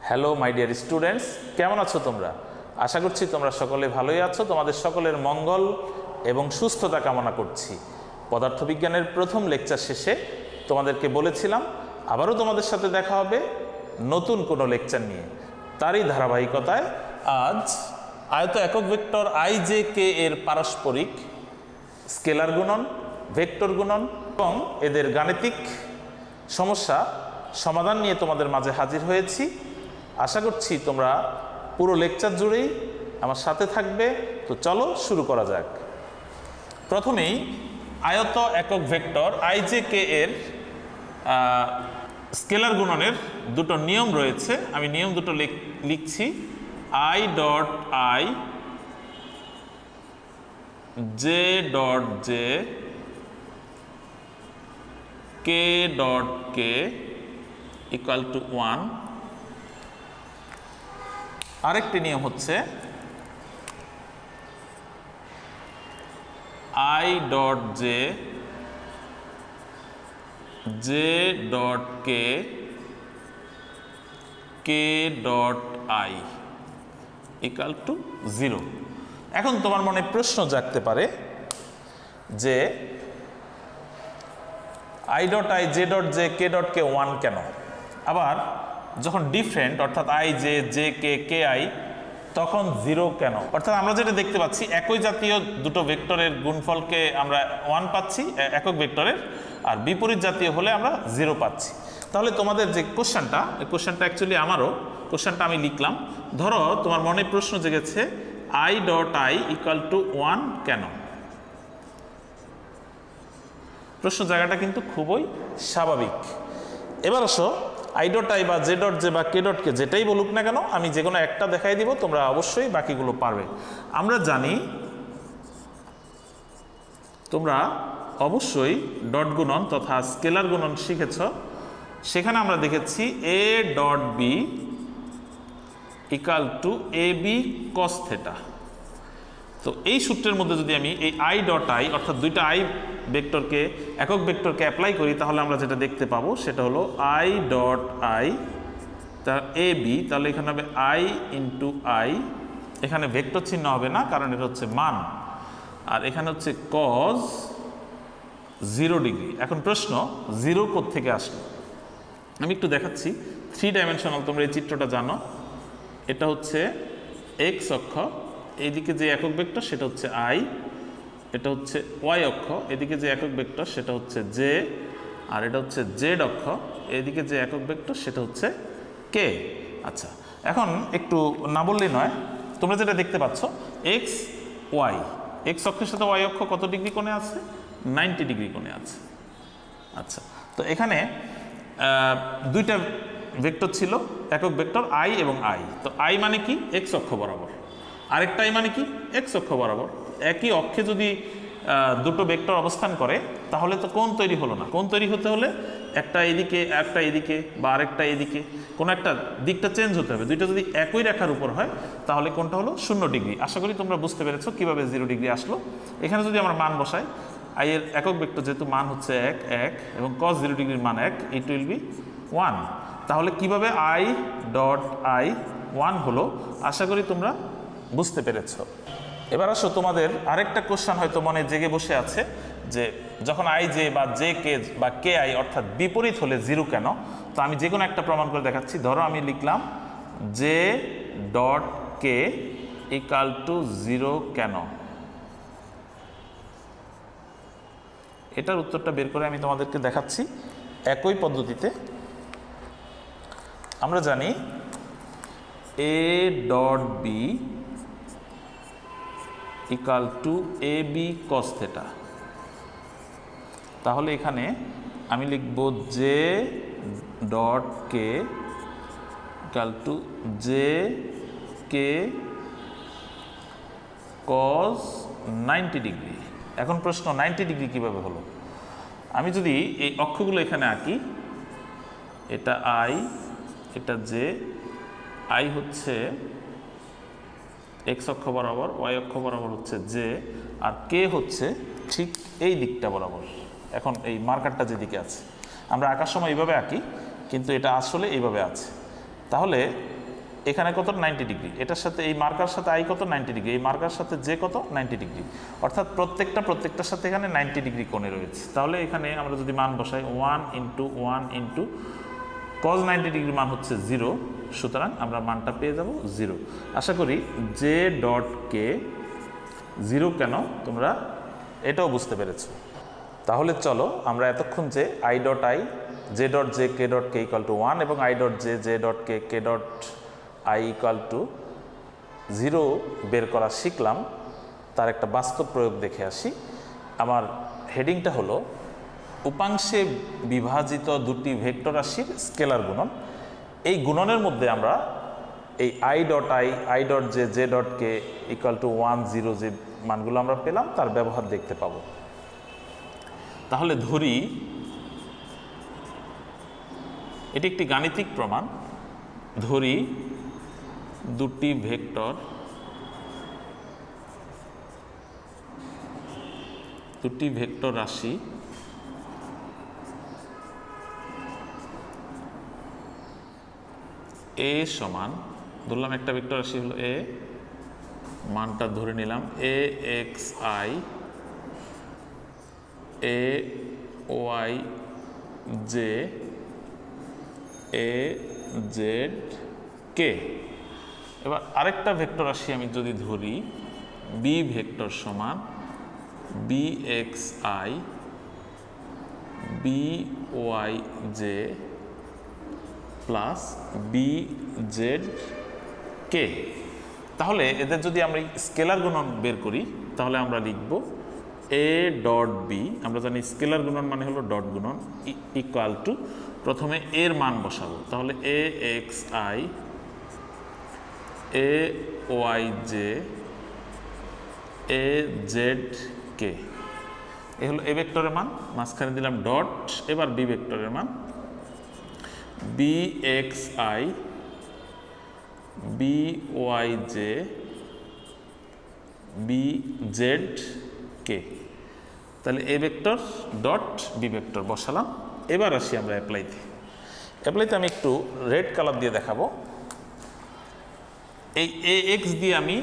Hello my dear students, কেমন আছো তোমরা? আশা করছি তোমরা সকলে ভালোই আছো। তোমাদের সকলের মঙ্গল এবং সুস্থতা কামনা করছি। পদার্থবিজ্ঞানের প্রথম লেকচার শেষে তোমাদেরকে বলেছিলাম আবারও তোমাদের সাথে দেখা হবে নতুন কোনো লেকচার নিয়ে। তারই ধারাবাহিকতায় আজ আয়ত একক ভেক্টর আই জে কে এর পারস্পরিক স্কেলার গুণন, ভেক্টর গুণন এবং এদের গাণিতিক সমস্যা সমাধান নিয়ে তোমাদের মাঝে হাজির হয়েছি। আশা করছি তোমরা পুরো লেকচার জুড়েই আমার সাথে থাকবে। তো চলো শুরু করা যাক। প্রথমেই আয়ত একক ভেক্টর আই জে কে এর স্কেলার গুণনের দুটো নিয়ম রয়েছে। আমি নিয়ম দুটো লিখছি। I dot I J dot J K dot k equal to 1। আরেকটি নিয়ম হচ্ছে i dot j j dot k k dot i equal to 0। এখন তোমার মনে প্রশ্ন জাগতে পারে যে i dot I J dot J K dot k 1 কেন? আবার যখন ডিফারেন্ট অর্থাৎ i j j k k i তখন 0 কেন? অর্থাৎ আমরা যেটা দেখতে পাচ্ছি একই জাতীয় দুটো ভেক্টরের গুণফলকে আমরা 1 পাচ্ছি একক ভেক্টরের, আর বিপরীত জাতীয় হলে আমরা 0 পাচ্ছি। তাহলে তোমাদের যে কোশ্চেনটা, এই কোশ্চেনটা অ্যাকচুয়ালি আমারও, কোশ্চেনটা আমি লিখলাম। ধরো তোমার মনে প্রশ্ন জেগেছে I dot i equal to 1 কেন? প্রশ্ন জায়গাটা কিন্তু খুবই স্বাভাবিক। এবার আসো, আই ডট আই বা জে ডট জে বা কে ডট কে যেটাই বলুক না কেন, আমি যে কোনো একটা দেখাই দিব, তোমরা অবশ্যই বাকিগুলো পারবে। আমরা জানি তোমরা অবশ্যই ডট গুণন তথা স্কেলার গুণন শিখেছ। সেখানে আমরা দেখেছি A dot B equal to A B cos theta. তো এই সূত্রের মধ্যে যদি আমি এই আই ডট আই অর্থাৎ দুইটা আই ভেক্টরকে একক ভেক্টরকে অ্যাপ্লাই করি, তাহলে আমরা যেটা দেখতে পাবো সেটা হলো আই ডট আই তার এ বি, তাহলে এখানে হবে আই ইন্টু আই। এখানে ভেক্টর চিহ্ন হবে না, কারণ এটা হচ্ছে মান, আর এখানে হচ্ছে কজ 0 ডিগ্রি। এখন প্রশ্ন 0 কোত্থেকে আসলো? আমি একটু দেখাচ্ছি। 3 ডাইমেনশনাল, তোমরা এই চিত্রটা জানো। এটা হচ্ছে এক্স অক্ষ, এইদিকে যে একক ভেক্টর সেটা হচ্ছে আই, এটা হচ্ছে ওয়াই অক্ষ, এদিকে যে একক ভেক্টর সেটা হচ্ছে জে, আর এটা হচ্ছে জেড অক্ষ, এদিকে যে একক ভেক্টর সেটা হচ্ছে কে। আচ্ছা, এখন একটু না বললেই নয়, তোমরা যেটা দেখতে পাচ্ছ এক্স ওয়াই, এক্স অক্ষের সাথে ওয়াই অক্ষ কত ডিগ্রি কোণে আছে? 90 ডিগ্রি কোণে আছে। আচ্ছা, তো এখানে দুইটা ভেক্টর ছিল, একক ভেক্টর আই এবং আই। তো আই মানে কি? এক্স অক্ষ বরাবর, আরেকটা আই মানে কি? এক্স অক্ষ বরাবর। একই অক্ষে যদি দুটো ভেক্টর অবস্থান করে তাহলে তো কোণ তৈরি হলো না। কোণ তৈরি হতে হলে একটা এদিকে একটা এদিকে বা আরেকটা এদিকে, কোনো একটা দিকটা চেঞ্জ হতে হবে। দুইটা যদি একই রেখার উপর হয় তাহলে কোণটা হলো 0 ডিগ্রি। আশা করি তোমরা বুঝতে পেরেছো কিভাবে 0 ডিগ্রি আসলো। এখানে যদি আমরা মান বসাই, আই এর একক ভেক্টর যেহেতু মান হচ্ছে 1 এবং cos 0 ডিগ্রির মান 1, ইট উইল বি 1। তাহলে কিভাবে আই ডট আই 1 হলো, আশা করি তোমরা বুঝতে পেরেছ। এবার আসো, তোমাদের আরেকটা কোশ্চেন হয়তো মনে জেগে বসে আছে যে যখন আই জে বা জে কে বা কে আই অর্থাৎ বিপরীত হলে 0 কেন? তো আমি যে কোনো একটা প্রমাণ করে দেখাচ্ছি। ধরো আমি লিখলাম J dot K equal two 0 কেন? এটার উত্তরটা বের করে আমি তোমাদেরকে দেখাচ্ছি একই পদ্ধতিতে। আমরা জানি A dot B equal to A B cos theta. তাহলে এখানে আমি লিখব J dot K equal to J K cos 90 degree. এখন প্রশ্ন 90 ডিগ্রি কিভাবে হলো? আমি যদি এই অক্ষগুলো এখানে আঁকি, এটা আই, এটা জে, আই হচ্ছে এক্স অক্ষ বরাবর, ওয়াই অক্ষ বরাবর হচ্ছে জে, আর কে হচ্ছে ঠিক এই দিকটা বরাবর। এখন এই মার্কারটা যেদিকে আছে, আমরা আঁকার সময় এইভাবে আঁকি, কিন্তু এটা আসলে এইভাবে আছে। তাহলে এখানে কত 90 ডিগ্রি, এটার সাথে এই মার্কার সাথে আই কত 90 ডিগ্রি, এই মার্কার সাথে জে কত 90 ডিগ্রি, অর্থাৎ প্রত্যেকটার সাথে এখানে 90 ডিগ্রি কোণে রয়েছে। তাহলে এখানে আমরা যদি মান বসাই 1 ইন্টু 1 ইন্টু cos 90 ডিগ্রি মান হচ্ছে 0, সুতরাং আমরা মানটা পেয়ে যাব 0। আশা করি জে ডট কে 0 কেন তোমরা এটাও বুঝতে পেরেছো। তাহলে চলো আমরা এতক্ষণ যে i dot I J dot J K dot k equal to 1 এবং I dot j j dot k k dot i equal to 0 বের করা শিখলাম, তার একটা বাস্তব প্রয়োগ দেখে আসি। আমার হেডিংটা হলো উপাংশে বিভাজিত দুটি ভেক্টর রাশির স্কেলার গুণন। এই গুণনের মধ্যে আমরা এই I dot j j dot k equal to 1 0 যে মানগুলো আমরা পেলাম তার ব্যবহার দেখতে পাবো। তাহলে ধরি এটি একটি গাণিতিক প্রমাণ। ধরি দুটি ভেক্টর রাশি এ সমান, ধরলাম একটা ভেক্টর রাশি হলো এ, মানটা ধরে নিলাম a x I A Y J A Z কে। এবার আরেকটা ভেক্টর রাশি আমি যদি ধরি বি ভেক্টর সমান B x I B Y j plus b Z k. তাহলে এদের যদি আমরা স্কেলার গুণন বের করি তাহলে আমরা লিখব এ ডট বি, আমরা জানি স্কেলার গুণন মানে হলো ডট গুণন, ইকুয়াল টু প্রথমে এর মান বসাবো। তাহলে এ x I A Y J A Z k, a হলো এ ভেক্টরের মান, মাঝখানে দিলাম ডট। এবার বি ভেক্টরের মান b x I B Y J B Z k. তাহলে a vector dot b vector বসালাম। এবার আসি আমরা অ্যাপ্লাইতে আমি একটু রেড কালার দিয়ে দেখাবো। এই এ এক্স দিয়ে আমি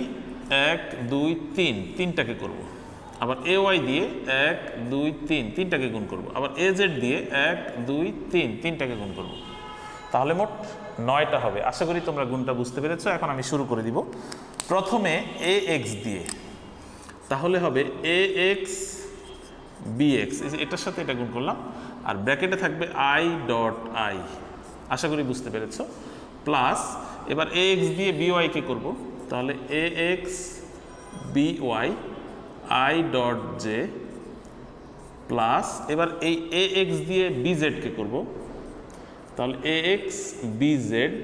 1 2 3 তিনটাকে করব, আবার এ ওয়াই দিয়ে 1 2 3 তিনটাকে গুণ করব, আবার এ জেড দিয়ে 1 2 3 তিনটাকে গুণ করব। তাহলে মোট 9টা হবে। আশা করি তোমরা গুণটা বুঝতে পেরেছো। এখন আমি শুরু করে দিব প্রথমে এ এক্স দিয়ে, তাহলে হবে এ এক্স বি এক্স, এটার সাথে এটা গুণ করলাম, আর ব্র্যাকেটে থাকবে আই ডট আই, আশা করি বুঝতে পেরেছো, প্লাস এবার এ এক্স দিয়ে বি ওয়াইকে করবো, তাহলে এ x B y i dot j plus এবার এই এ এক্স দিয়ে বি জেডকে করবো, তাহলে এ x B Z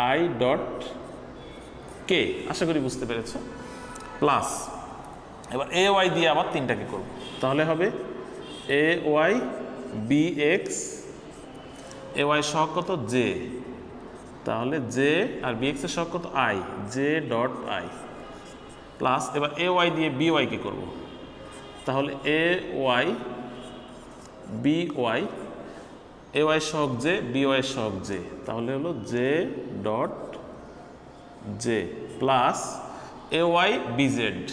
i dot k, আশা করি বুঝতে পেরেছো, প্লাস এবার এ ওয়াই দিয়ে আবার তিনটাকে করব, তাহলে হবে এ Y B X, A Y সহগ কত জে, তাহলে জে আর বি এক্স এর সহগ কত I, J dot I, plus এবার এ ওয়াই দিয়ে বি ওয়াইকে করব, তাহলে এ ওয়াই বি ওয়াই, এ ওয়াই সহগ জে বি ওয়াই সহগ জে, তাহলে হলো J dot j, plus A Y B Z,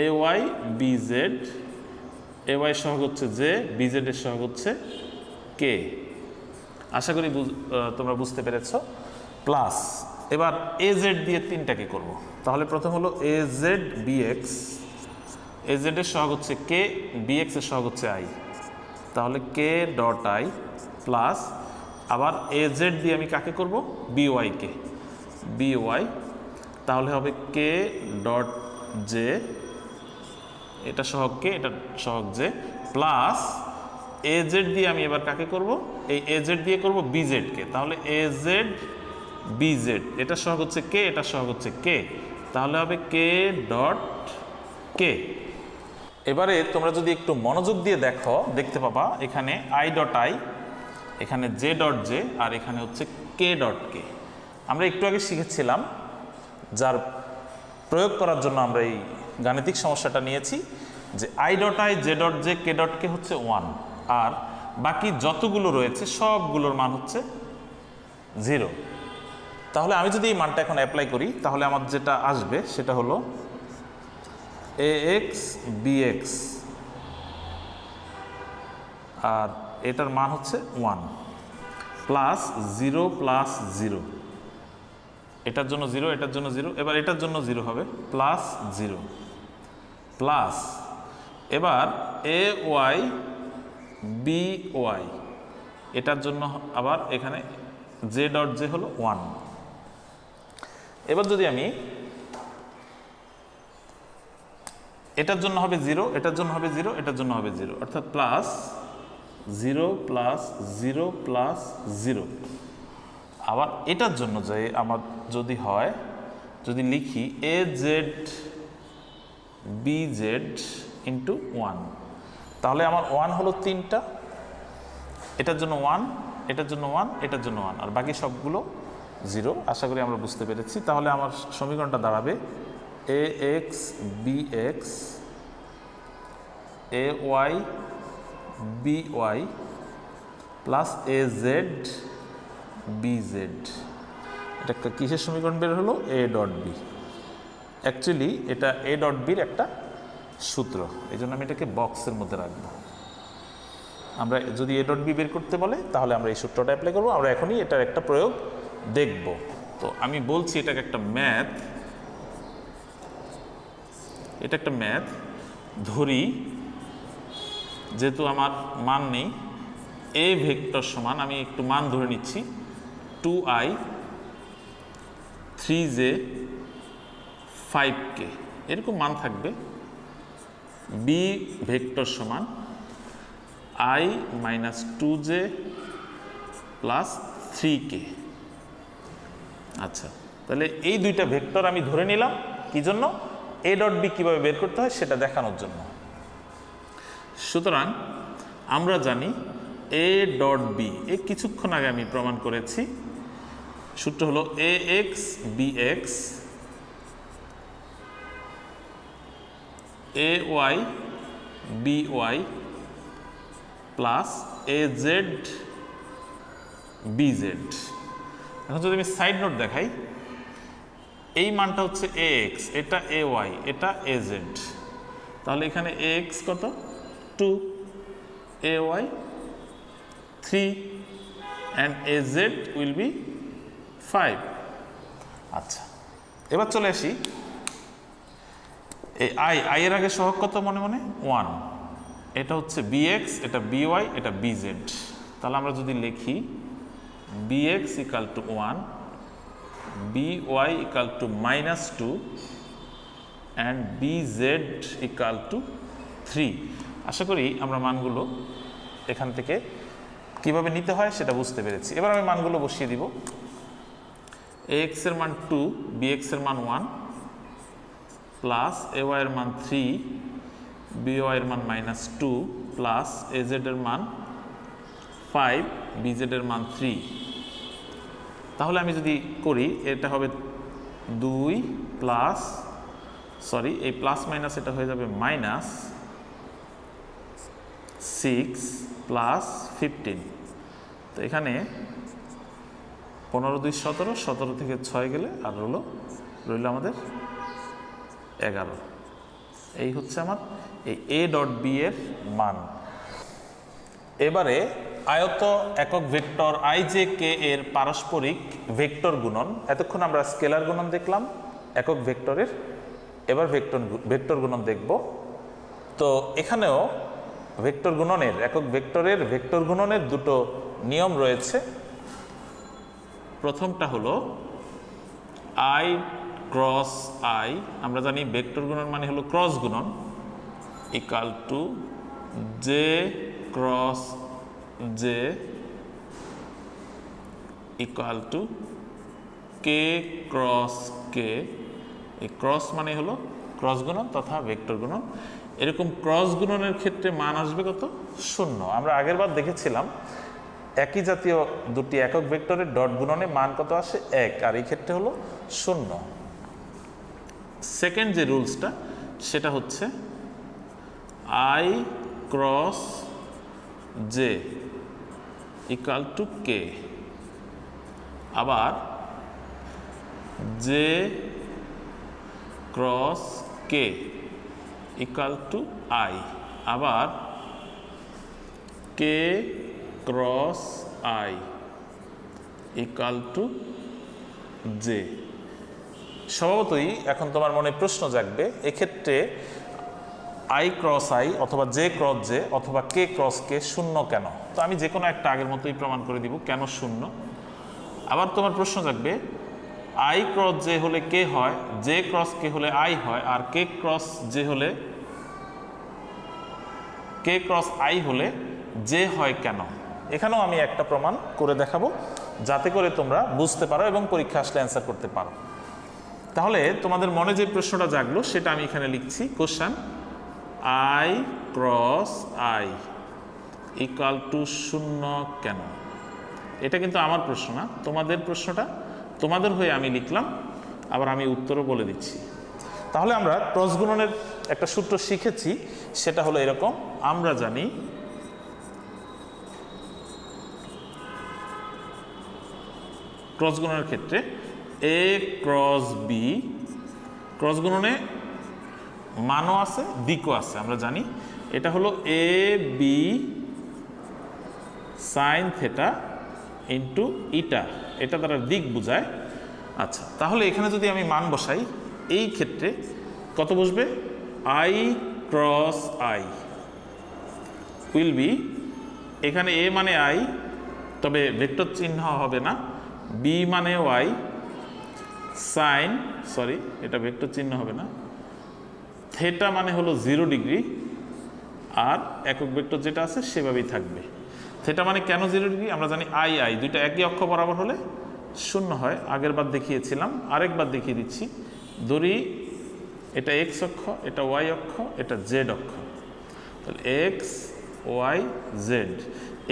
A Y B Z, A Y সহগ হচ্ছে জে, বি জেড এর সহগ হচ্ছে কে। আশা করি তোমরা বুঝতে পেরেছো। প্লাস এবার এ জেড দিয়ে তিনটাকে করব, তাহলে প্রথম হলো A Z B X, A Z এর সহগ হচ্ছে কে, বি এক্স এর সহগ হচ্ছে আই, তাহলে কে ডট আই, প্লাস আবার এ জেড দিয়ে আমি কাকে করব, বি ওয়াইকে, বি ওয়াই, তাহলে হবে কে ডট জে, এটা সহগ কে, এটা সহগ জে, প্লাস এ জেড দিয়ে আমি এবার কাকে করব, এই এ জেড দিয়ে করব বি জেডকে, তাহলে এ জেড বি জেড, এটা সহগ হচ্ছে কে, এটা সহগ হচ্ছে কে, তাহলে হবে কে ডট কে। এবারে তোমরা যদি একটু মনোযোগ দিয়ে দেখো দেখতে পাবা এখানে আই ডট আই, এখানে জে ডট জে, আর এখানে হচ্ছে কে ডট কে। আমরা একটু আগে শিখেছিলাম, যার প্রয়োগ করার জন্য আমরা এই গাণিতিক সমস্যাটা নিয়েছি, যে i dot I J dot J K dot k হচ্ছে 1, আর বাকি যতগুলো রয়েছে সবগুলোর মান হচ্ছে 0। তাহলে আমি যদি এই মানটা এখন অ্যাপ্লাই করি তাহলে আমার যেটা আসবে সেটা হলো ax bx, আর এটার মান হচ্ছে 1 প্লাস 0 প্লাস 0, এটার জন্য 0, এটার জন্য 0, এবার এটার জন্য 0 হবে প্লাস 0 প্লাস, এবার ay by, এটার জন্য আবার এখানে j ডট j হলো 1। এবার যদি আমি এটার জন্য হবে 0, এটার জন্য হবে 0, এটার জন্য হবে 0, অর্থাৎ প্লাস 0 প্লাস 0 প্লাস 0। আবার এটার জন্য যে আমার যদি হয়, যদি লিখি az bz ইন্টু 1, তাহলে আমার 1 হলো 3টা, এটার জন্য 1, এটার জন্য 1, এটার জন্য 1, আর বাকি সবগুলো 0। আশা করি আমরা বুঝতে পেরেছি। তাহলে আমার সমীকরণটা দাঁড়াবে ax bx ay by plus az bz। এটা কিসের সমীকরণ বের হলো? a dot B. অ্যাকচুয়ালি এটা a ডট বির একটা সূত্র, এই জন্য আমি এটাকে বক্সের মধ্যে রাখবো। আমরা যদি a ডট বি বের করতে বলে তাহলে আমরা এই সূত্রটা অ্যাপ্লাই করবো। আমরা এখনই এটার একটা প্রয়োগ দেখব। তো আমি বলছি এটাকে একটা ম্যাথ, এটা একটা ম্যাথ ধরি, যেহেতু আমার মান নেই, a ভেক্টর সমান আমি একটু মান ধরে নিচ্ছি 2i 3j 5k, এরকম মান থাকবে। b ভেক্টর সমান i minus 2j plus 3k। আচ্ছা, তাহলে এই দুইটা ভেক্টর আমি ধরে নিলাম কি জন্য? a ডট বি কীভাবে বের করতে হয় সেটা দেখানোর জন্য। সুতরাং আমরা জানি a ডট বি, এ কিছুক্ষণ আগে আমি প্রমাণ করেছি, সূত্র হলো ax bx ay by plus az bz। এখন যদি আমি সাইড নোট দেখাই, এই মানটা হচ্ছে ax, এটা ay, এটা az, তাহলে এখানে ax কত? 2, ay 3 and az will be 5। আচ্ছা, এবার চলে আসি এই i এর আগে সহগ কত মনে মনে? 1, এটা হচ্ছে bx, এটা by, এটা bz। তাহলে আমরা যদি লিখি bx equal to 1, by equal to minus 2 and bz equal to 3। আশা করি আমরা মানগুলো এখান থেকে কিভাবে নিতে হয় সেটা বুঝতে পেরেছি। এবার আমি মানগুলো বসিয়ে দিব। ax এর মান 2, bx এর মান 1 প্লাস ay এর মান 3, by এর মান মাইনাস 2 প্লাস az এর মান 5, bz এর মান 3। তাহলে আমি যদি করি এটা হবে 2 প্লাস, সরি এই প্লাস মাইনাস এটা হয়ে যাবে মাইনাস 6 প্লাস 15। তো এখানে 15 2 17, 17 থেকে 6 গেলে আর রইল আমাদের 11। এই হচ্ছে আমার এই a ডট বি এর মান। এবারে আয়ত একক ভেক্টর i j k এর পারস্পরিক ভেক্টর গুণন, এতক্ষণ আমরা স্কেলার গুণন দেখলাম একক ভেক্টরের, এবার ভেক্টর গুণন দেখব। তো এখানেও ভেক্টর গুণনের, একক ভেক্টরের ভেক্টর গুণনের দুটো নিয়ম রয়েছে। প্রথমটা হলো i ক্রস i, আমরা জানি ভেক্টর গুণন মানে হলো ক্রস গুণন, equal to j cross j equal to k cross k। এই ক্রস মানে হলো ক্রস গুণন তথা ভেক্টর গুণন। এরকম ক্রস গুণনের ক্ষেত্রে মান আসবে কত? 0। আমরা আগের বার দেখেছিলাম একই জাতীয় দুটি একক ভেক্টরের ডট গুণনে মান কত আসে? 1, আর এই ক্ষেত্রে হলো 0। সেকেন্ড যে রুলসটা সেটা হচ্ছে i cross j equal to k। আবার j cross K equal to i, আবার k cross i equal to j. স্বভাবতই এখন তোমার মনে প্রশ্ন জাগবে, এক্ষেত্রে আই ক্রস আই অথবা জে ক্রস জে অথবা কে ক্রস কে শূন্য কেন? তো আমি যে কোনো একটা আগের মতোই প্রমাণ করে দিব কেন শূন্য। আবার তোমার প্রশ্ন জাগবে, আই ক্রস জে হলে কে হয়, জে ক্রস কে হলে আই হয়, আর কে ক্রস জে হলে কে ক্রস আই হলে জে হয় কেন? এখানেও আমি একটা প্রমাণ করে দেখাবো যাতে করে তোমরা বুঝতে পারো এবং পরীক্ষা আসলে অ্যান্সার করতে পারো। তাহলে তোমাদের মনে যে প্রশ্নটা জাগলো সেটা আমি এখানে লিখছি। Question I cross i equal two শূন্য কেন? এটা কিন্তু আমার প্রশ্ন না, তোমাদের প্রশ্নটা, তোমাদের হয়ে আমি লিখলাম, আবার আমি উত্তরও বলে দিচ্ছি। তাহলে আমরা ক্রস গুণনের একটা সূত্র শিখেছি, সেটা হলো এরকম। আমরা জানি ক্রস গুণনের ক্ষেত্রে এ ক্রস বি, ক্রস গুণনে মানও আছে দিকও আছে, আমরা জানি এটা হলো A B sine theta into eta, এটা দ্বারা দিক বোঝায়। আচ্ছা, তাহলে এখানে যদি আমি মান বসাই, এই ক্ষেত্রে কত বসবে? I cross I will be, এখানে এ মানে আই, তবে ভেক্টর চিহ্ন হবে না, বি মানে ওয়াই সাইন, সরি এটা ভেক্টর চিহ্ন হবে না, থেটা মানে হলো 0 ডিগ্রি, আর একক ভেক্টর যেটা আছে সেভাবেই থাকবে। থেটা মানে কেন 0 ডিগ্রি? আমরা জানি আই আই দুইটা একই অক্ষ বরাবর হলে শূন্য হয়, আগের বার দেখিয়েছিলাম, আরেকবার দেখিয়ে দিচ্ছি। ধরি এটা এক্স অক্ষ, এটা ওয়াই অক্ষ, এটা জেড অক্ষ, তাহলে এক্স ওয়াই জেড,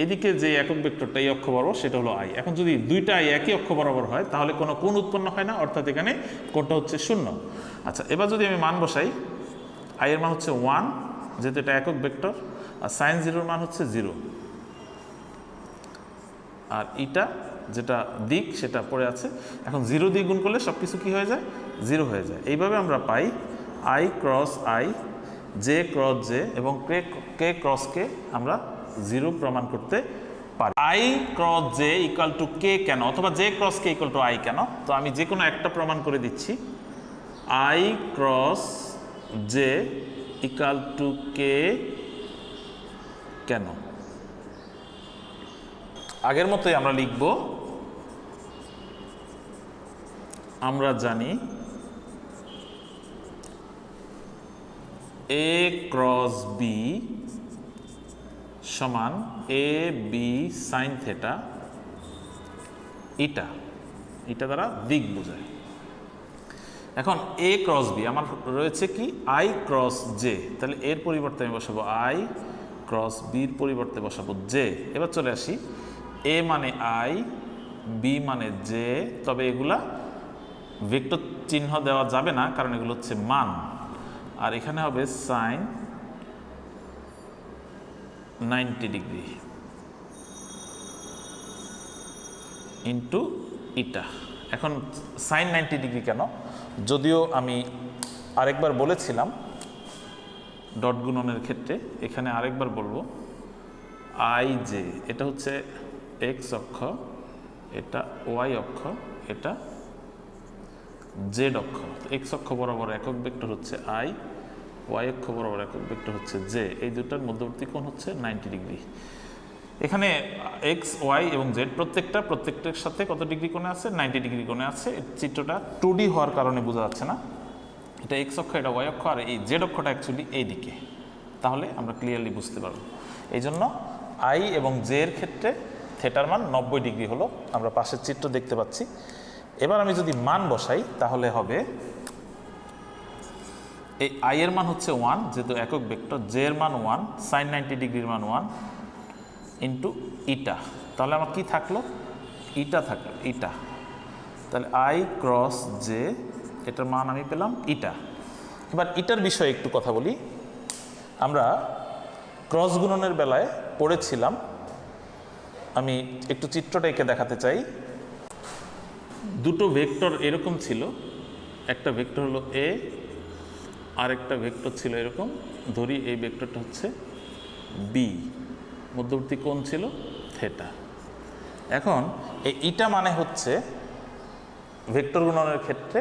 এদিকে যে একক ভেক্টরটা এই অক্ষ বরাবর সেটা হলো আই। এখন যদি দুইটা আই একই অক্ষ বরাবর হয় তাহলে কোনো কোণ উৎপন্ন হয় না, অর্থাৎ এখানে কোণটা হচ্ছে শূন্য। আচ্ছা, এবার যদি আমি মান বসাই, আই এর মান হচ্ছে 1 যেহেতু এটা একক ভেক্টর, আর সাইন 0 মান হচ্ছে 0, আর ইটা যেটা দিক সেটা পড়ে আছে। এখন 0 দিয়ে গুণ করলে সব কিছু কী হয়ে যায়? 0 হয়ে যায়। এইভাবে আমরা পাই I cross I, J cross J এবং কে ক্রস কে আমরা 0 প্রমাণ করতে পারি। I cross J equal to K কেন, অথবা J cross K equal to I কেন? তো আমি যে কোনো একটা প্রমাণ করে দিচ্ছি। I cross J equal to K কেন? আগের মতোই আমরা লিখব, আমরা জানি এ ক্রস বি সমান এ বি সাইন থেটা ইটা, ইটা দ্বারা দিক বোঝায়। এখন এ ক্রস বি আমার রয়েছে কি আই ক্রস জে, তাহলে এর পরিবর্তে আমি বসাবো আই, ক্রস বির পরিবর্তে বসাবো জে। এবার চলে আসি, এ মানে আই, বি মানে জে, তবে এগুলা ভেক্টর চিহ্ন দেওয়া যাবে না কারণ এগুলো হচ্ছে মান, আর এখানে হবে সাইন 90 ডিগ্রি ইন্টু ইটা। এখন সাইন 90 ডিগ্রি কেন? যদিও আমি আরেকবার বলেছিলাম ডট গুণনের ক্ষেত্রে, এখানে আরেকবার বলবো আই জে, এটা হচ্ছে এক্স অক্ষ, এটা ওয়াই অক্ষ, এটা জেড অক্ষ। এক্স অক্ষ বরাবর একক ভেক্টর হচ্ছে আই, ওয়াই অক্ষ বরাবর একক ভেক্টর হচ্ছে জে, এই দুটার মধ্যবর্তী কোণ হচ্ছে 90 ডিগ্রি। এখানে এক্স ওয়াই এবং জেড প্রত্যেকটার সাথে কত ডিগ্রি কোণে আছে? 90 ডিগ্রি কোণে আছে। চিত্রটা 2D হওয়ার কারণে বোঝা যাচ্ছে না, এটা এক্স অক্ষ, এটা ওয়াই অক্ষ, আর এই জেড অক্ষটা অ্যাকচুয়ালি এই দিকে, তাহলে আমরা ক্লিয়ারলি বুঝতে পারবো। এই জন্য আই এবং জে এর ক্ষেত্রে থেটার মান 90 ডিগ্রি হলো, আমরা পাশের চিত্র দেখতে পাচ্ছি। এবার আমি যদি মান বসাই তাহলে হবে এই আই এর মান হচ্ছে 1 যেহেতু একক ভেক্টর, জে এর মান 1, সাইন 90 ডিগ্রির মান 1 ইন্টু ইটা, তাহলে আমার কি থাকলো? ইটা থাকলো, ইটা। তাহলে আই ক্রস জে, এটার মান আমি পেলাম ইটা। এবার ইটার বিষয়ে একটু কথা বলি। আমরা ক্রস গুণনের বেলায় পড়েছিলাম, আমি একটু চিত্রটা এঁকে দেখাতে চাই। দুটো ভেক্টর এরকম ছিল, একটা ভেক্টর হলো এ, আর একটা ভেক্টর ছিল এরকম, ধরি এই ভেক্টরটা হচ্ছে বি, মধ্যবর্তী কোণ ছিল থেটা। এখন এই ইটা মানে হচ্ছে ভেক্টর গুণনের ক্ষেত্রে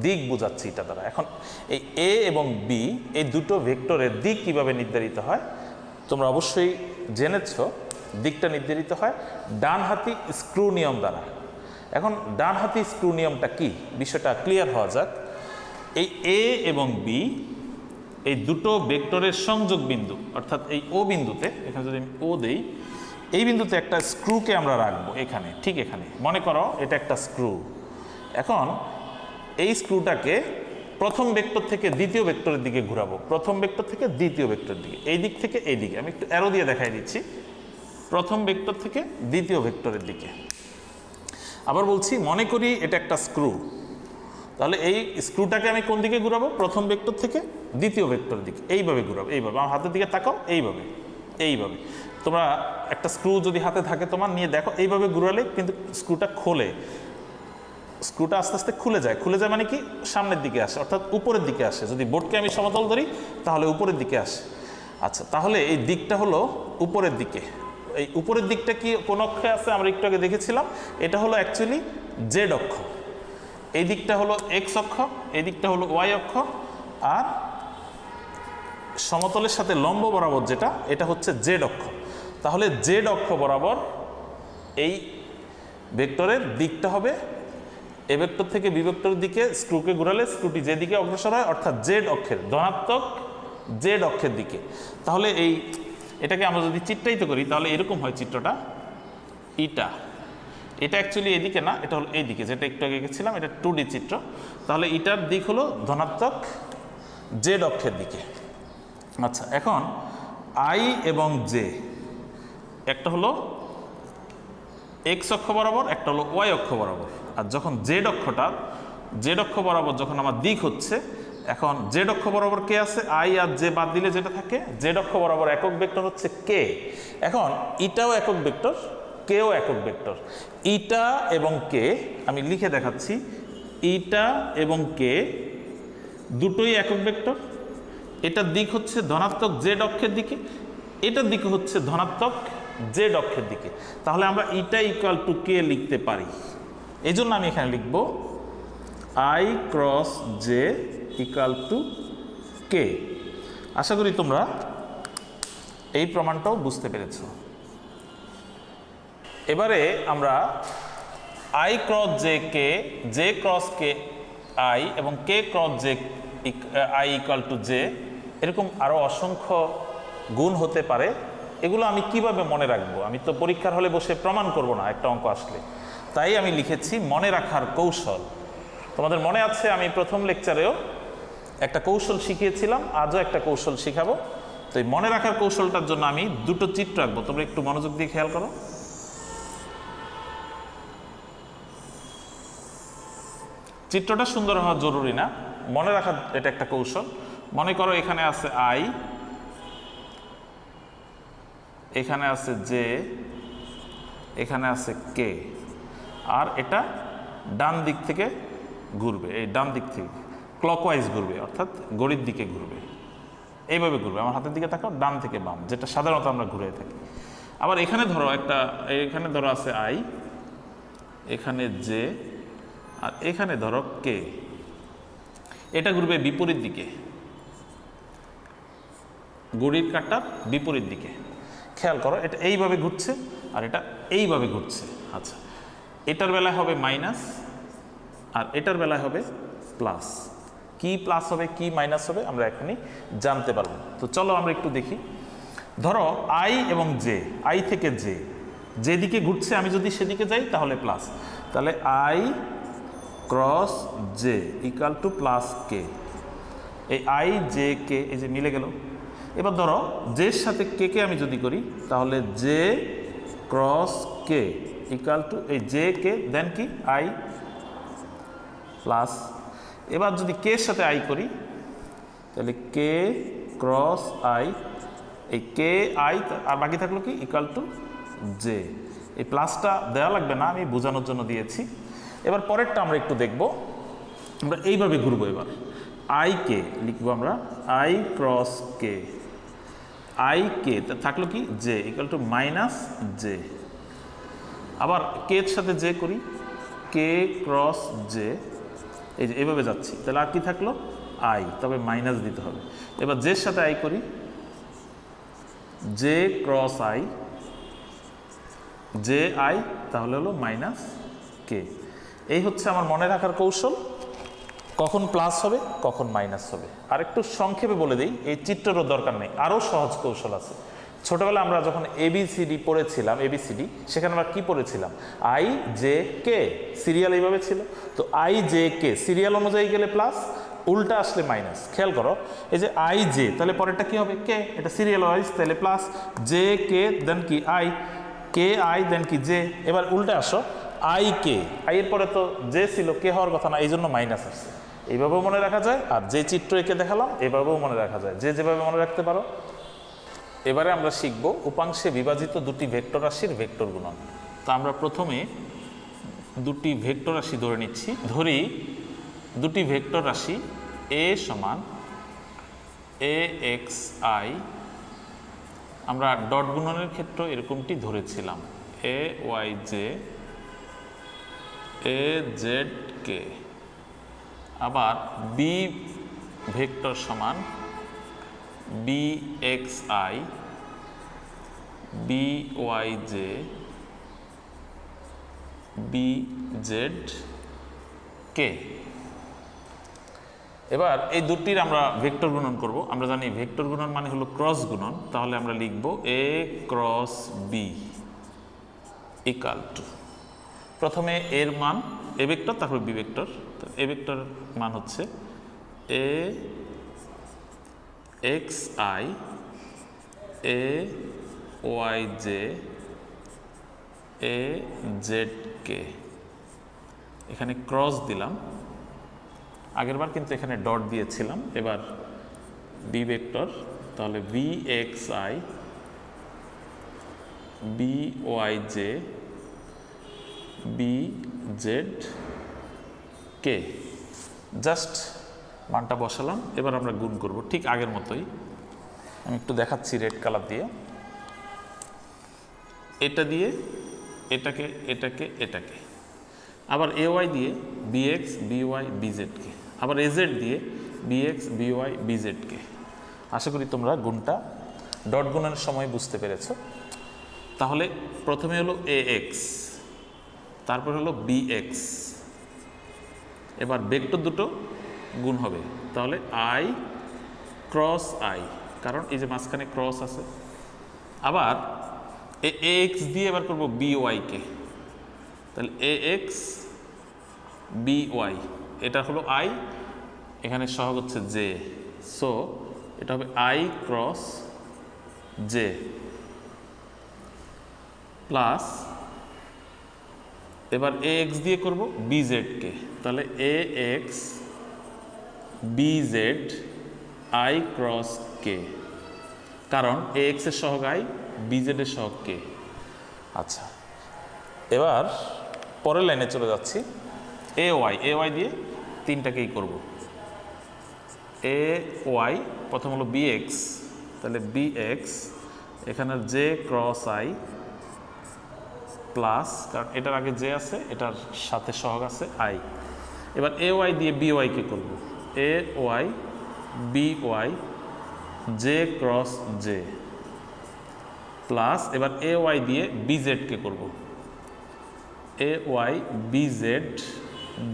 দিক বোঝাচ্ছে ইটা দ্বারা। এখন এই এ এবং বি এই দুটো ভেক্টরের দিক কিভাবে নির্ধারিত হয় তোমরা অবশ্যই জেনেছ। দিকটা নির্ধারিত হয় ডানহাতি স্ক্রু নিয়ম দ্বারা। এখন ডানহাতি স্ক্রু নিয়মটা কি, বিষয়টা ক্লিয়ার হওয়া যাক। এই এ এবং বি এই দুটো ভেক্টরের সংযোগ বিন্দু, অর্থাৎ এই ও বিন্দুতে, এখানে যদি আমি ও দেই, এই বিন্দুতে একটা স্ক্রুকে আমরা রাখবো এখানে, ঠিক এখানে মনে করো এটা একটা স্ক্রু। এখন এই স্ক্রুটাকে প্রথম ভেক্টর থেকে দ্বিতীয় ভেক্টরের দিকে ঘোরাবো, প্রথম ভেক্টর থেকে দ্বিতীয় ভেক্টরের দিকে, এই দিক থেকে এই দিকে। আমি একটু অ্যারো দিয়ে দেখাই দিচ্ছি, প্রথম ভেক্টর থেকে দ্বিতীয় ভেক্টরের দিকে। আবার বলছি, মনে করি এটা একটা স্ক্রু, তাহলে এই স্ক্রুটাকে আমি কোন দিকে ঘুরাবো, প্রথম ভেক্টর থেকে দ্বিতীয় ভেক্টরের দিকে, এইভাবে ঘুরাবো, এইভাবে। আমার হাতের দিকে তাকাও, এইভাবে এইভাবে। তোমরা একটা স্ক্রু যদি হাতে থাকে তোমার, নিয়ে দেখো, এইভাবে ঘুরালে কিন্তু স্ক্রুটা খোলে, স্ক্রুটা আস্তে আস্তে খুলে যায়। খুলে যায় মানে কি, সামনের দিকে আসে, অর্থাৎ উপরের দিকে আসে। যদি বোর্ডকে আমি সমতল ধরি তাহলে উপরের দিকে আসে। আচ্ছা, তাহলে এই দিকটা হলো উপরের দিকে। এই উপরের দিকটা কি কোন অক্ষে আছে আমরা একটু আগে দেখেছিলাম, এটা হলো অ্যাকচুয়ালি জেড অক্ষ। এই দিকটা হলো এক্স অক্ষ, এই দিকটা হলো ওয়াই অক্ষ, আর সমতলের সাথে লম্ব বরাবর যেটা, এটা হচ্ছে জেড অক্ষ। তাহলে জেড অক্ষ বরাবর এই ভেক্টরের দিকটা হবে, এ ভেক্টর থেকে বি ভেক্টরের দিকে স্ক্রুকে ঘোরালে স্ক্রুটি যেদিকে অগ্রসর হয়, অর্থাৎ জেড অক্ষের, ধনাত্মক জেড অক্ষের দিকে। তাহলে এটাকে আমরা যদি চিত্রায়িত করি তাহলে এরকম হয় চিত্রটা, ইটা। এটা অ্যাকচুয়ালি এদিকে না, এটা হলো এইদিকে, যেটা একটু আগে গেছিলাম, এটা 2D চিত্র। তাহলে ইটার দিক হলো ধনাত্মক জেড অক্ষের দিকে। আচ্ছা, এখন আই এবং জে, একটা হলো এক্স অক্ষ বরাবর, একটা হলো ওয়াই অক্ষ বরাবর। আর যখন জেড অক্ষ বরাবর যখন আমার দিক হচ্ছে, এখন জেড অক্ষ বরাবর কে আছে, আই আর জে বাদ দিলে যেটা থাকে, জেড অক্ষ বরাবর একক ভেক্টর হচ্ছে কে। এখন ইটাও একক ভেক্টর, কেও একক ভেক্টর। ইটা এবং কে আমি লিখে দেখাচ্ছি, ইটা এবং কে দুটোই একক ভেক্টর। এটার দিক হচ্ছে ধনাত্মক জেড অক্ষের দিকে, এটার দিক হচ্ছে ধনাত্মক জেড অক্ষের দিকে। তাহলে আমরা ইটা ইকুয়াল টু কে লিখতে পারি। এই জন্য আমি এখানে লিখব I cross J equal to K. আশা করি তোমরা এই প্রমাণটাও বুঝতে পেরেছ। এবারে আমরা I cross J K, J cross K I এবং K cross J I equal to J, এরকম আরও অসংখ্য গুণ হতে পারে। এগুলো আমি কিভাবে মনে রাখবো? আমি তো পরীক্ষার হলে বসে প্রমাণ করব না একটা অঙ্ক আসলে, তাই আমি লিখেছি মনে রাখার কৌশল। তোমাদের মনে আছে আমি প্রথম লেকচারেও একটা কৌশল শিখিয়েছিলাম, আজও একটা কৌশল শিখাবো। তো এই মনে রাখার কৌশলটার জন্য আমি দুটো চিত্র আঁকবো, তোমরা একটু মনোযোগ দিয়ে খেয়াল করো। চিত্রটা সুন্দর হওয়া জরুরি না, মনে রাখার এটা একটা কৌশল। মনে করো এখানে আছে আই, এখানে আছে জে, এখানে আছে কে, আর এটা ডান দিক থেকে ঘুরবে, এই ডান দিক থেকে ক্লকওয়াইজ ঘুরবে, অর্থাৎ ঘড়ির দিকে ঘুরবে, এইভাবে ঘুরবে। আমার হাতের দিকে তাকাও, ডান থেকে বাম, যেটা সাধারণত আমরা ঘুরে থাকি। আবার এখানে ধরো এখানে ধরো আছে আই, এখানে জে, আর এখানে ধরো কে, এটা ঘুরবে বিপরীত দিকে, ঘড়ির কাঁটার বিপরীত দিকে। খেয়াল করো, এটা এইভাবে ঘুরছে আর এটা এইভাবে ঘুরছে। আচ্ছা, এটার বেলায় হবে মাইনাস আর এটার বেলায় হবে প্লাস। কি প্লাস হবে কি মাইনাস হবে আমরা এখনই জানতে পারবো। তো চলো আমরা একটু দেখি। ধরো আই এবং জে, আই থেকে জে, যেদিকে ঘুরছে আমি যদি সেদিকে যাই তাহলে প্লাস, তাহলে I cross J equal to plus K. এই আই জে কে এই যে মিলে গেল। এবার ধরো জের সাথে কে কে আমি যদি করি তাহলে জে ক্রস কে ইকুয়াল টু এই জে কে দেন কি আই প্লাস। এবার যদি কে এর সাথে আই করি তাহলে কে ক্রস আই, এই কে আই আর বাকি থাকলো কি ইকুয়াল টু জে। এই প্লাসটা দেওয়া লাগবে না, আমি বোঝানোর জন্য দিয়েছি। এবার পরেরটা আমরা একটু দেখব, আমরা এইভাবে ঘুরবো। এবার আই কে লিখবো আমরা I cross K, I K থাকলো কি J equal two minus J. আবার কে এর সাথে জে করি, কে ক্রস জে, এই যে এভাবে যাচ্ছি, তাহলে আর কি থাকলো আই, তবে মাইনাস দিতে হবে। এবার জের সাথে আই করি, J cross I, J I, তাহলে হলো মাইনাস কে। এই হচ্ছে আমার মনে রাখার কৌশল, কখন প্লাস হবে কখন মাইনাস হবে। আর একটু সংক্ষেপে বলে দিই, এই চিত্রেরও দরকার নেই, আরও সহজ কৌশল আছে। ছোটবেলা আমরা যখন এবিসিডি পড়েছিলাম, এবিসিডি, সেখানে আমরা কি পড়েছিলাম, আই জে কে, সিরিয়াল এইভাবে ছিল। তো আই জে কে সিরিয়াল অনুযায়ী গেলে প্লাস, উল্টা আসলে মাইনাস। খেয়াল করো, এই যে আই জে, তাহলে পরেরটা কি হবে কে, এটা সিরিয়াল ওয়াইজ, তাহলে প্লাস, জে কে দেন কি আই, কে আই দেন কি জে। এবার উল্টে আসো, আই কে, আই এর পরে তো জে ছিল, কে হওয়ার কথা না, এই জন্য মাইনাস আসছে। এইভাবেও মনে রাখা যায়, আর যে চিত্র এঁকে দেখালাম এভাবেও মনে রাখা যায়, যে যেভাবে মনে রাখতে পারো। এবারে আমরা শিখব উপাংশে বিভাজিত দুটি ভেক্টর রাশির ভেক্টর গুণন। তো আমরা প্রথমে দুটি ভেক্টর রাশি ধরে নিচ্ছি। ধরি দুটি ভেক্টর রাশি এ সমান এ এক্স আই, আমরা ডট গুণনের ক্ষেত্রে এরকমটি ধরেছিলাম, A Y J, A Z K. আবার বি ভেক্টর সমান B x I, B Y J, B Z কে। এবার এই দুটির আমরা ভেক্টর গুণন করব। আমরা জানি ভেক্টর গুণন মানে হলো ক্রস গুণন, তাহলে আমরা লিখব A cross B equal to, প্রথমে এর মান এ ভেক্টর, তারপর বি ভেক্টর। এ ভেক্টর মান হচ্ছে A x I, A Y J, A Z K. এখানে ক্রস দিলাম, আগেরবার কিন্তু এখানে ডট দিয়েছিলাম। এবার বি ভেক্টর, তাহলে B x I, B Y J, B Z K. Just মানটা বসালাম, এবার আমরা গুণ করব ঠিক আগের মতোই। আমি একটু দেখাচ্ছি রেড কালার দিয়ে, এটা দিয়ে এটাকে, এটাকে, এটাকে, আবার এ ওয়াই দিয়ে B X B Y B জেডকে, আবার এ জেড দিয়ে B X B Y B জেডকে। আশা করি তোমরা গুণটা ডট গুণনের সময় বুঝতে পেরেছো। তাহলে প্রথমে হলো এ এক্স, তারপর হলো বি এক্স, এবার ভেক্টর দুটো গুণ হবে, তাহলে আই ক্রস আই, কারণ এই যে মাঝখানে ক্রস আছে। আবার এ এক্স দিয়ে এবার করবো বি ওয়াইকে, তাহলে এ এক্স বি ওয়াই, এটা হলো আই, এখানে সহগ হচ্ছে জে, সো এটা হবে আই ক্রস জে প্লাস, এবার এ এক্স দিয়ে করবো বি জেডকে, তাহলে এ x B Z I cross K, কারণ এ এক্স এর সহগ আই, বি জেড এর সহগ কে। আচ্ছা, এবার পরের লাইনে চলে যাচ্ছি। এ ওয়াই দিয়ে তিনটাকেই করব। এ ওয়াই প্রথম হলো বি এক্স, তাহলে বি এক্স, এখানে জে ক্রস আই প্লাস, কারণ এটার আগে জে আছে, এটার সাথে সহগ আছে আই। এবার এ ওয়াই দিয়ে বি ওয়াইকে করবো, A Y B Y J cross J plus, এবার এ ওয়াই দিয়ে বি জেডকে করবো, A Y B Z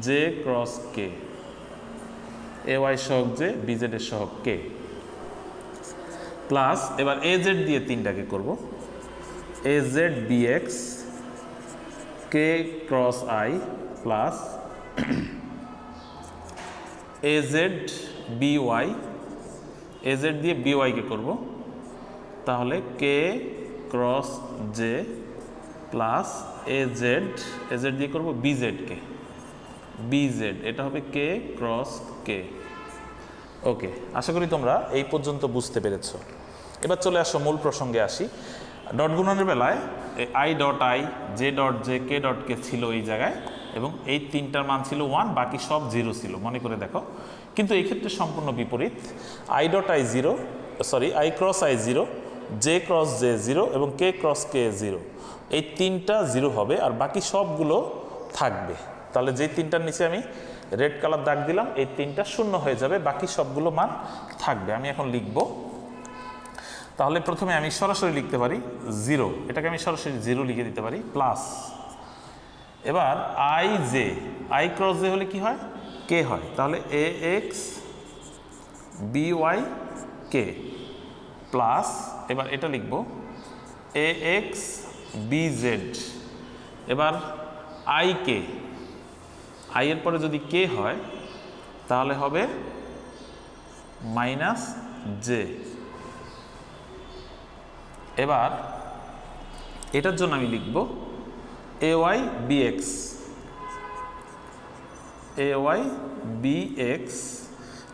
J cross K, A Y সহগ জে, বি জেড এর সহগ কে প্লাস, এবার এ জেড দিয়ে তিনটাকে করব, A Z B X K cross I plus A Z B Y, A Z দিয়ে বি ওয়াইকে করব, তাহলে K cross J plus A Z দিয়ে করব বি জেডকে, বি জেড, এটা হবে কে ক্রস কে। ওকে, আশা করি তোমরা এই পর্যন্ত বুঝতে পেরেছ। এবার চলে আসো মূল প্রসঙ্গে আসি। ডট গুণনের বেলায় I dot I, J dot J, K dot K ছিল এই জায়গায়, এবং এই তিনটার মান ছিল 1, বাকি সব 0 ছিল, মনে করে দেখো। কিন্তু এই ক্ষেত্রে সম্পূর্ণ বিপরীত, I dot I 0, sorry I cross I 0, J cross J 0 এবং কে ক্রস কে 0, এই তিনটা 0 হবে আর বাকি সবগুলো থাকবে। তাহলে যেই তিনটার নিচে আমি রেড কালার দাগ দিলাম, এই তিনটা শূন্য হয়ে যাবে, বাকি সবগুলো মান থাকবে। আমি এখন লিখব, তাহলে প্রথমে আমি সরাসরি লিখতে পারি 0, এটাকে আমি সরাসরি 0 লিখে দিতে পারি, প্লাস এবার I J, I cross J হলে কি হয়, কে হয়, তাহলে এ এক্স বি ওয়াই কে, প্লাস এবার এটা লিখব এ এক্স বি জেড, এবার আই কে, আই এর পরে যদি কে হয় তাহলে হবে মাইনাস জে। এবার এটার জন্য আমি লিখব A Y B X, A Y B x,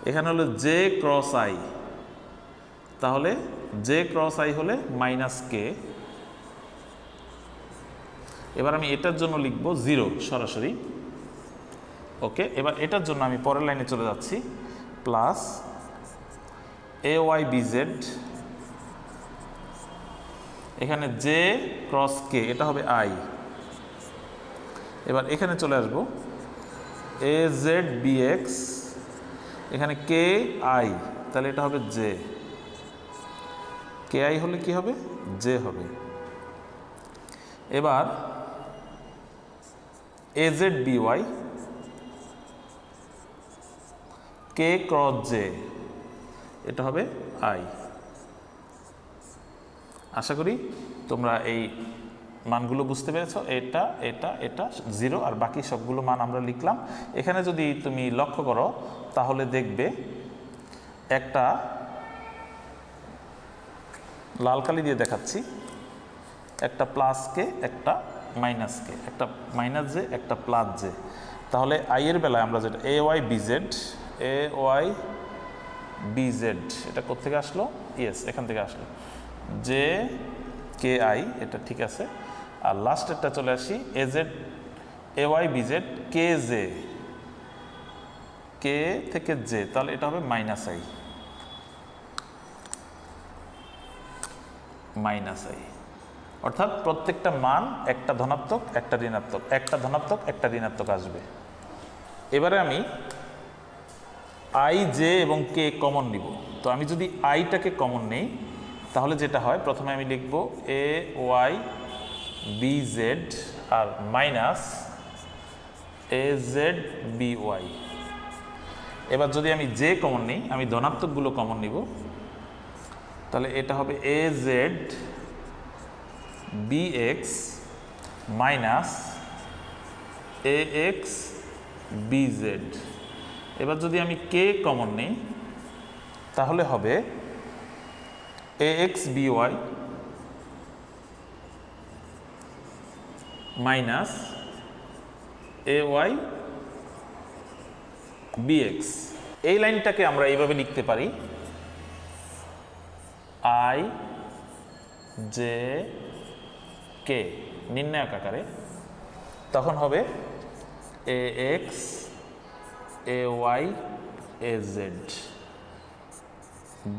এখানে হলো জে ক্রস আই, তাহলে জে ক্রস আই হলে মাইনাস কে। এবার আমি এটার জন্য লিখব 0 সরাসরি, ওকে। এবার এটার জন্য আমি পরের লাইনে চলে যাচ্ছি, plus A Y B Z, এখানে জে ক্রস কে, এটা হবে আই। এবার এখানে চলে আসব এ জেড বি এক্স, এখানে কে আই, তাহলে এটা হবে জে, কে আই হলে কি হবে, জে হবে। এবার A Z B Y, K cross J, এটা হবে আই। আশা করি তোমরা এই মানগুলো বুঝতে পেরেছ। এটা এটা এটা 0 আর বাকি সবগুলো মান আমরা লিখলাম। এখানে যদি তুমি লক্ষ্য করো তাহলে দেখবে একটা লাল কালি দিয়ে দেখাচ্ছি, একটা প্লাস কে, একটা মাইনাস কে, একটা মাইনাস জে, একটা প্লাস জে। তাহলে আই এর বেলায় আমরা যেটা এ Y B Z, A Y B Z, এটা কোত্থেকে আসলো, ইয়েস এখান থেকে আসলো, জে কে আই, এটা ঠিক আছে। আর লাস্টেরটা চলে আসি A Z, A Y B Z K J, K থেকে জে, তাহলে এটা হবে মাইনাস আই, মাইনাস আই। অর্থাৎ প্রত্যেকটা মান একটা ধনাত্মক একটা ঋণাত্মক, একটা ধনাত্মক একটা ঋণাত্মক আসবে। এবারে আমি আই জে এবং কে কমন নিব। তো আমি যদি আইটাকে কমন নেই তাহলে যেটা হয়, প্রথমে আমি লিখব এ ওয়াই বি জেড আর minus A Z B Y. এবার যদি আমি জে কমন নিই, আমি ধনাত্মকগুলো কমন নিব, তাহলে এটা হবে A Z B X minus A x B Z. এবার যদি আমি কে কমন নিই তাহলে হবে A x B Y minus A Y B X. এই লাইনটাকে আমরা এইভাবে লিখতে পারি, আই জে কে নির্ণায়ক আকারে, তখন হবে A X A Y A Z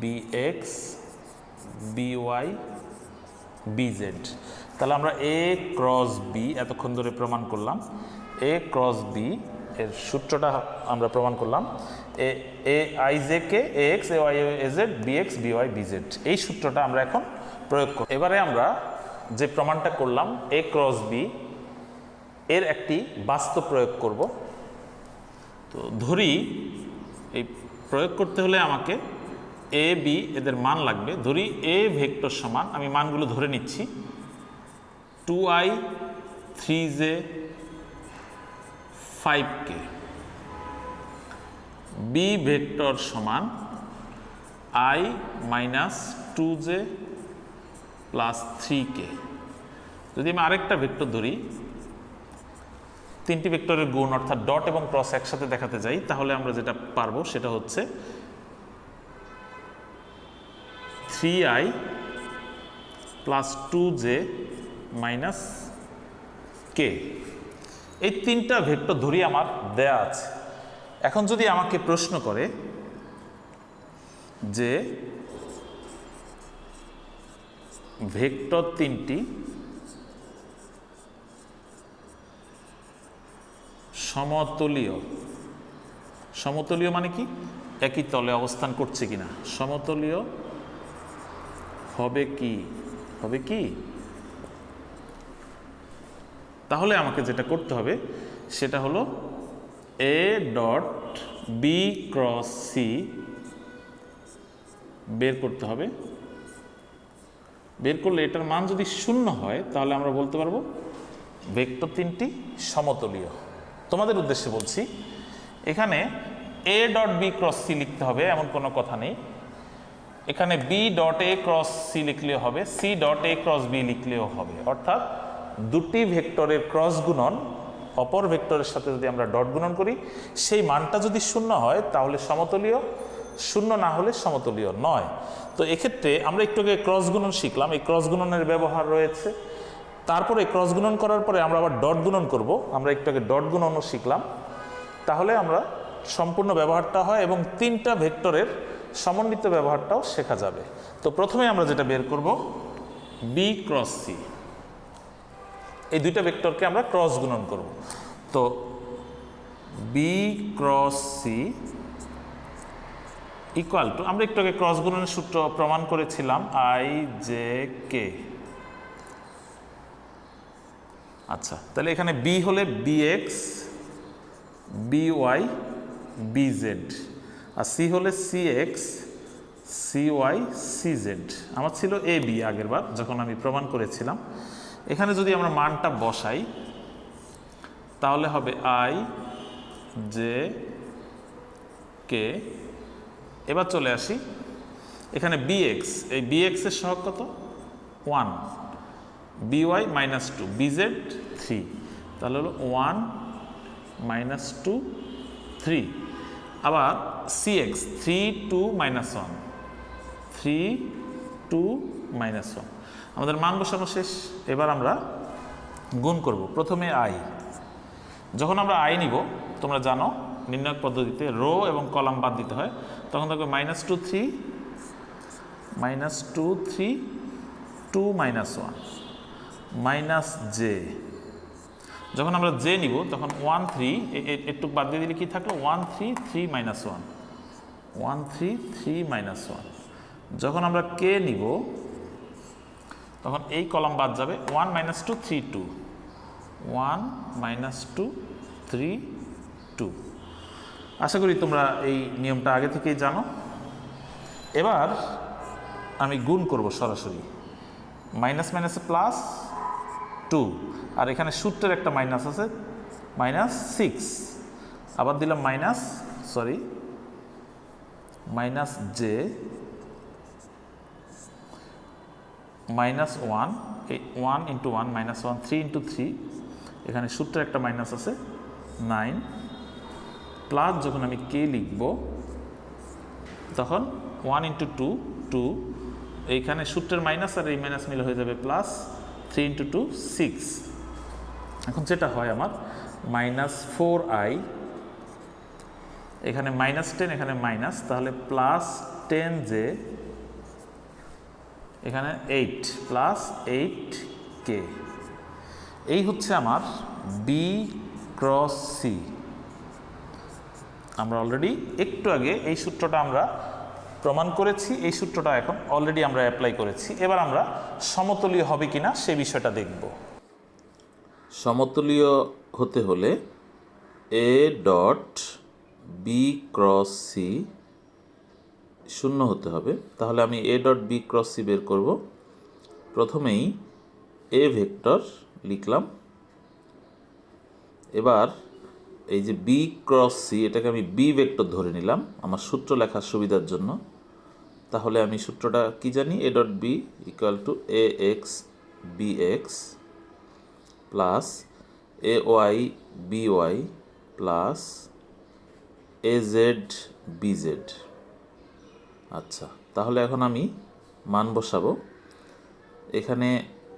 B X B Y B Z. তাহলে আমরা এ ক্রস বি এতক্ষণ ধরে প্রমাণ করলাম, এ ক্রস বি এর সূত্রটা আমরা প্রমাণ করলাম, A I J K A X A Y A Z B X B Y B Z, এই সূত্রটা আমরা এখন প্রয়োগ করব। এবারে আমরা যে প্রমাণটা করলাম এ ক্রস বি, এর একটি বাস্তব প্রয়োগ করব। তো ধরি এই প্রয়োগ করতে হলে আমাকে এ বি এদের মান লাগবে। ধরি এ ভেক্টর সমান, আমি মানগুলো ধরে নিচ্ছি, 2i 3j 5k, B vector সমান i minus 2j plus 3k। যদি আমি আরেকটা ভেক্টর ধরি, তিনটি ভেক্টরের গুণ অর্থাৎ ডট এবং ক্রস একসাথে দেখাতে যাই, তাহলে আমরা যেটা পারবো সেটা হচ্ছে 3i প্লাস 2j মাইনাস কে। এই তিনটা ভেক্টর ধরি আমার দেয়া আছে। এখন যদি আমাকে প্রশ্ন করে যে ভেক্টর তিনটি সমতলীয়, সমতলীয় মানে কি, একই তলে অবস্থান করছে কিনা, সমতলীয় হবে কি, হবে কি, তাহলে আমাকে যেটা করতে হবে সেটা হলো A dot B cross C বের করতে হবে। বের করলে এটার মান যদি শূন্য হয় তাহলে আমরা বলতে পারবো ভেক্টর তিনটি সমতলীয়। তোমাদের উদ্দেশ্যে বলছি, এখানে A dot B cross C লিখতে হবে এমন কোনো কথা নেই। এখানে B dot A cross C লিখলেও হবে, C dot A cross B লিখলেও হবে। অর্থাৎ দুটি ভেক্টরের ক্রস গুণন অপর ভেক্টরের সাথে যদি আমরা ডট গুণন করি, সেই মানটা যদি শূন্য হয় তাহলে সমতলীয়, শূন্য না হলে সমতলীয় নয়। তো এক্ষেত্রে আমরা একটু আগে ক্রস গুণন শিখলাম, এই ক্রস গুণনের ব্যবহার রয়েছে। তারপরে ক্রস গুণন করার পরে আমরা আবার ডট গুণন করব, আমরা একটু আগে ডট গুণনও শিখলাম। তাহলে আমরা সম্পূর্ণ ব্যবহারটা হয় এবং তিনটা ভেক্টরের সমন্বিত ব্যবহারটাও শেখা যাবে। তো প্রথমে আমরা যেটা বের করব বি ক্রস সি, এই দুইটা ভেক্টরকে আমরা ক্রস গুণন করব। তো B cross C equal to, আমরা একটু আগে ক্রস গুণনের সূত্র প্রমাণ করেছিলাম, আই জে কে। আচ্ছা, তাহলে এখানে বি হলে B X B Y B Z, আর সি হলে C X C Y C Z. আমার ছিল এ বি আগের বার যখন আমি প্রমাণ করেছিলাম। এখানে যদি আমরা মানটা বসাই তাহলে হবে আই জে কে। এবার চলে আসি, এখানে বি এক্স, এই বি এক্স এর সহগ কত, 1, B Y minus 2, B Z 3, তাহলে হলো 1 মাইনাস 2 3। আবার সি এক্স 3 2 মাইনাস 1, 3 2 মাইনাস 1। আমাদের মান বসানো শেষ। এবার আমরা গুণ করব। প্রথমে আই, যখন আমরা আই নিব তোমরা জানো নির্ণায়ক পদ্ধতিতে রো এবং কলাম বাদ দিতে হয়, তখন থাকবে minus 2 3 minus 2 3 2 minus 1 minus J. যখন আমরা জে নিব তখন 1 3, একটু বাদ দিয়ে দিলে কি থাকলো 1 3 3 মাইনাস 1 1 3 3 মাইনাস 1। যখন আমরা কে নিব তখন এই কলাম বাদ যাবে, 1 মাইনাস 2 3 2 1 মাইনাস 2 3 2। আশা করি তোমরা এই নিয়মটা আগে থেকেই জানো। এবার আমি গুণ করব সরাসরি, মাইনাস মাইনাসে প্লাস 2, আর এখানে সূত্রের একটা মাইনাস আছে মাইনাস 6, আবার দিলাম minus, sorry minus J minus 1, এই 1 ইন্টু 1 মাইনাস 1, 3 ইন্টু 3, এখানে সূত্রের একটা মাইনাস আছে 9, প্লাস যখন আমি কে লিখব তখন 1 ইন্টু 2 2, এইখানে সূত্রের মাইনাস আর এই মাইনাস মিলে হয়ে যাবে প্লাস, 3 ইন্টু 2 6। এখন যেটা হয় আমার মাইনাস 4i, এখানে মাইনাস 10, এখানে মাইনাস, তাহলে প্লাস 10j, এখানে 8 প্লাস 8k। এই হচ্ছে আমার বি ক্রস সি। আমরা অলরেডি একটু আগে এই সূত্রটা আমরা প্রমাণ করেছি, এই সূত্রটা এখন অলরেডি আমরা অ্যাপ্লাই করেছি। এবার আমরা সমতলীয় হবে কিনা সে বিষয়টা দেখব। সমতলীয় হতে হলে A dot B cross C শূন্য হতে হবে। তাহলে আমি A dot B cross C বের করব। প্রথমেই এ ভেক্টর লিখলাম, এবার এই যে বি ক্রস সি এটাকে আমি বি ভেক্টর ধরে নিলাম আমার সূত্র লেখার সুবিধার জন্য। তাহলে আমি সূত্রটা কি জানি, A dot B equal to A x B X plus A Y B Y plus A Z B Z. আচ্ছা, তাহলে এখন আমি মান বসাবো। এখানে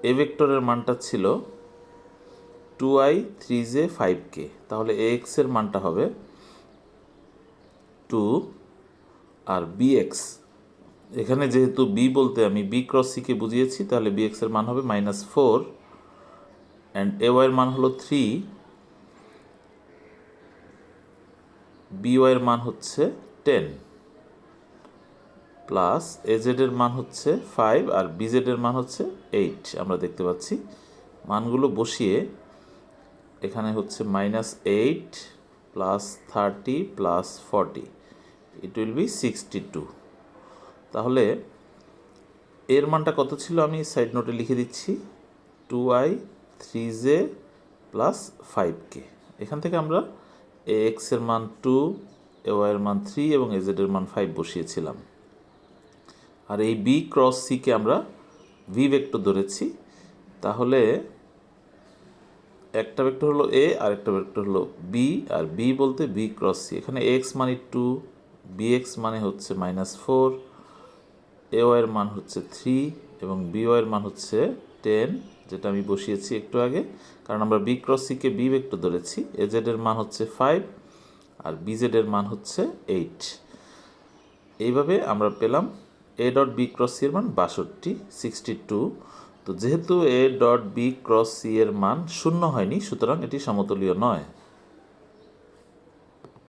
এ ভেক্টরের মানটা ছিল 2i 3j 5k, তাহলে ax এর মানটা হবে 2 আর bx, এখানে যেহেতু b বলতে আমি b ক্রস c কে বুঝিয়েছি, তাহলে bx এর মান হবে -4 অ্যান্ড ay এর মান হলো 3, by এর মান হচ্ছে 10 প্লাস az এর মান হচ্ছে 5 আর bz এর মান হচ্ছে 8। আমরা দেখতে পাচ্ছি মানগুলো বসিয়ে এখানে হচ্ছে -8 plus 30 plus 40, it will be 62। তাহলে এর মানটা কত ছিল আমি সাইড নোটে লিখে দিচ্ছি, 2i 3j প্লাস 5k। এখান থেকে আমরা ax এর মান 2, ay এর মান 3 এবং az এর মান 5 বসিয়েছিলাম। আর এই b ক্রস c কে আমরা v ভেক্টর ধরেছি, তাহলে একটা ভেক্টর হলো a আর একটা ভেক্টর হলো b, আর b বলতে b ক্রস c। এখানে x মানে 2, bx মানে হচ্ছে -4, ay এর মান হচ্ছে 3 এবং by এর মান হচ্ছে 10, যেটা আমি বসিয়েছি একটু আগে, কারণ আমরা b ক্রস c কে b ভেক্টর ধরেছি। az এর মান হচ্ছে 5 আর bz এর মান হচ্ছে 8। এইভাবে আমরা পেলাম a dot b cross c এর মান 62। তো যেহেতু a dot b cross c এর মান শূন্য হয়নি, সুতরাং এটি সমতলীয় নয়।